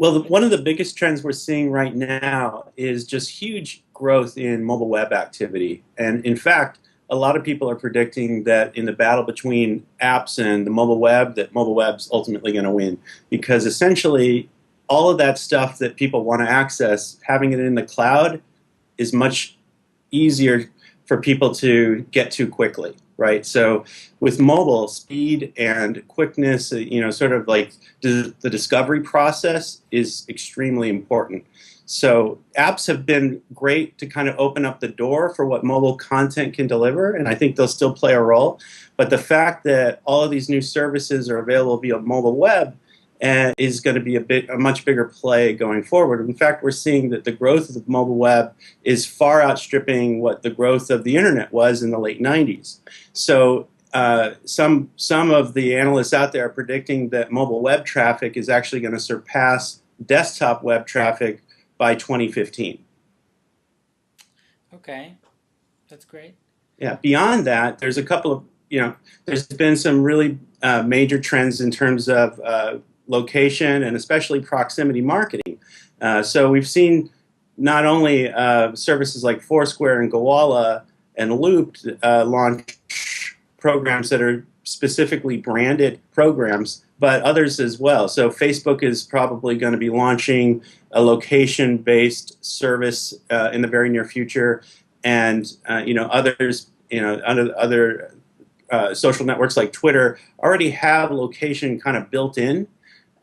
Well, one of the biggest trends we're seeing right now is just huge growth in mobile web activity. And in fact, a lot of people are predicting that in the battle between apps and the mobile web, that mobile web's ultimately going to win. Because essentially, all of that stuff that people want to access, having it in the cloud is much easier for people to get to quickly, right? So with mobile, speed and quickness, sort of like the discovery process is extremely important. So apps have been great to kind of open up the door for what mobile content can deliver, and I think they'll still play a role. But the fact that all of these new services are available via mobile web is going to be a much bigger play going forward. In fact, we're seeing that the growth of the mobile web is far outstripping what the growth of the internet was in the late 90s. So some of the analysts out there are predicting that mobile web traffic is actually going to surpass desktop web traffic by 2015. Okay, that's great. Yeah. Beyond that, there's a couple of there's been some really major trends in terms of location and especially proximity marketing. So we've seen not only services like Foursquare and Gowalla and Loop launch programs that are specifically branded programs, but others as well. So Facebook is probably going to be launching a location-based service in the very near future, and others, other social networks like Twitter already have location kind of built in.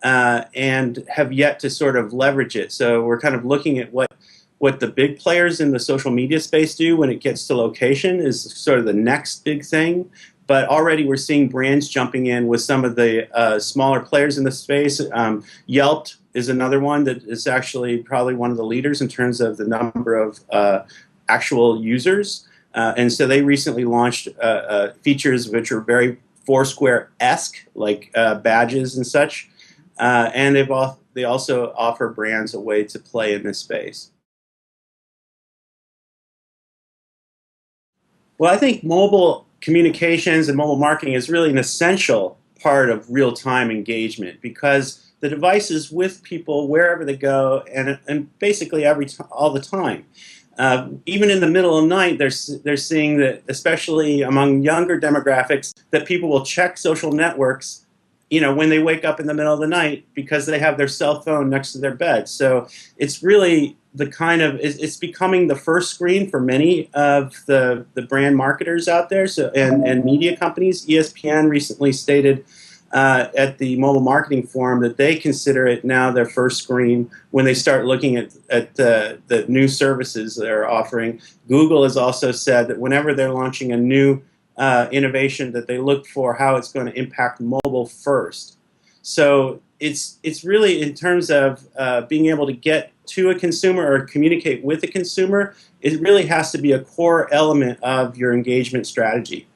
And have yet to sort of leverage it. So we're kind of looking at what the big players in the social media space do when it gets to location is sort of the next big thing. But already we're seeing brands jumping in with some of the smaller players in the space. Yelp is another one that is actually probably one of the leaders in terms of the number of actual users. And so they recently launched features which are very Foursquare-esque, like badges and such. And they also offer brands a way to play in this space. Well, I think mobile communications and mobile marketing is really an essential part of real-time engagement because the device is with people wherever they go and basically all the time. Even in the middle of the night, they're seeing that, especially among younger demographics, that people will check social networks when they wake up in the middle of the night because they have their cell phone next to their bed. So it's really it's becoming the first screen for many of the brand marketers out there. So and media companies. ESPN recently stated at the Mobile Marketing Forum that they consider it now their first screen when they start looking at the new services they're offering. Google has also said that whenever they're launching a new innovation, that they look for how it's going to impact mobile first. So it's really in terms of being able to get to a consumer or communicate with a consumer, it really has to be a core element of your engagement strategy.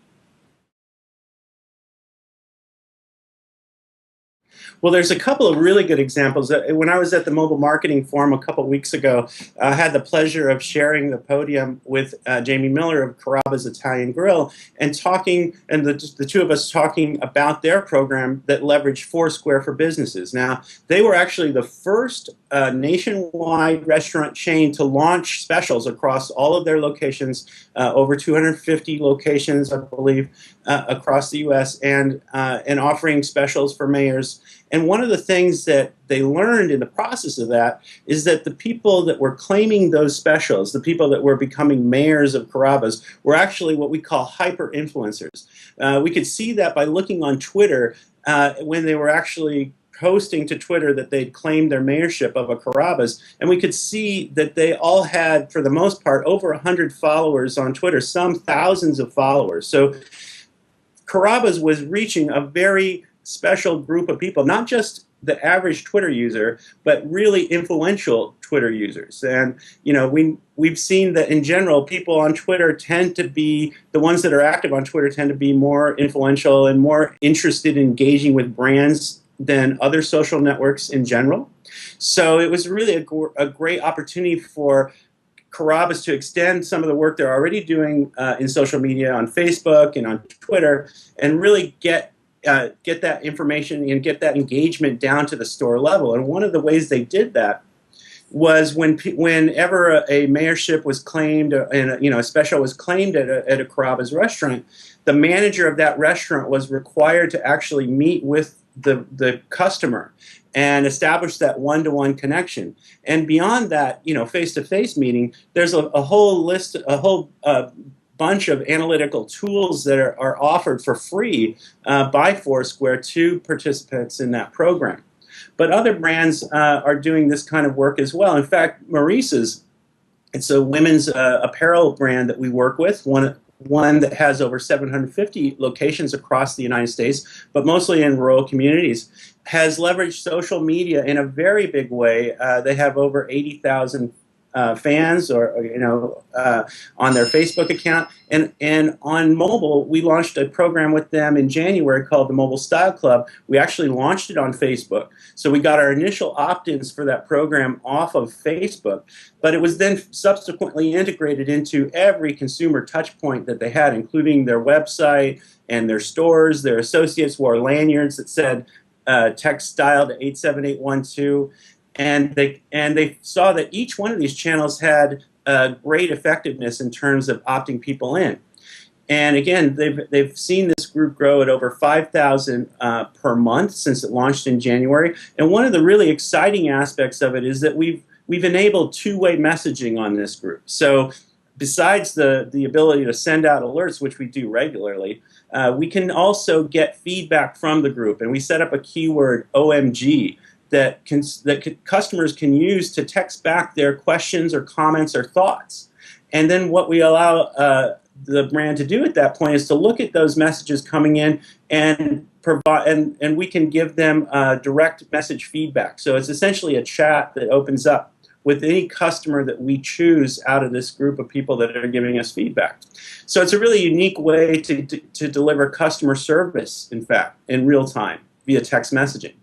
Well, there's a couple of really good examples. When I was at the Mobile Marketing Forum a couple of weeks ago, I had the pleasure of sharing the podium with Jamie Miller of Carrabba's Italian Grill and the two of us talking about their program that leveraged Foursquare for businesses. Now, they were actually the first nationwide restaurant chain to launch specials across all of their locations, over 250 locations, I believe, across the U.S., and offering specials for mayors. And one of the things that they learned in the process of that is that the people that were claiming those specials, the people that were becoming mayors of Carrabba's, were actually what we call hyper-influencers. We could see that by looking on Twitter when they were actually posting to Twitter that they'd claimed their mayorship of a Carrabba's, and we could see that they all had, for the most part, over 100 followers on Twitter, some thousands of followers. So Carrabba's was reaching a very special group of people, not just the average Twitter user, but really influential Twitter users. And we've seen that in general, people on Twitter tend to be, the ones that are active on Twitter tend to be more influential and more interested in engaging with brands than other social networks in general. So it was really a great opportunity for Carrabba's to extend some of the work they're already doing in social media on Facebook and on Twitter and really get get that information and get that engagement down to the store level. And one of the ways they did that was whenever a mayorship was claimed, and a special was claimed at a Carrabba's restaurant, the manager of that restaurant was required to actually meet with the customer and establish that one-to-one connection. And beyond that, face-to-face meeting, there's a whole list, bunch of analytical tools that are offered for free by Foursquare to participants in that program. But other brands are doing this kind of work as well. In fact, Maurice's, it's a women's apparel brand that we work with, one that has over 750 locations across the United States, but mostly in rural communities, has leveraged social media in a very big way. They have over 80,000 fans, or on their Facebook account, and on mobile, we launched a program with them in January called the Mobile Style Club. We actually launched it on Facebook, so we got our initial opt-ins for that program off of Facebook, but it was then subsequently integrated into every consumer touch point that they had, including their website and their stores. Their associates wore lanyards that said text style to 87812. And they saw that each one of these channels had great effectiveness in terms of opting people in. And again, they've seen this group grow at over 5,000 per month since it launched in January. And one of the really exciting aspects of it is that we've enabled two-way messaging on this group. So besides the ability to send out alerts, which we do regularly, we can also get feedback from the group. And we set up a keyword, OMG, that customers can use to text back their questions or comments or thoughts. And then what we allow the brand to do at that point is to look at those messages coming in and provide, and we can give them direct message feedback. So it's essentially a chat that opens up with any customer that we choose out of this group of people that are giving us feedback. So it's a really unique way to deliver customer service, in fact, in real time via text messaging.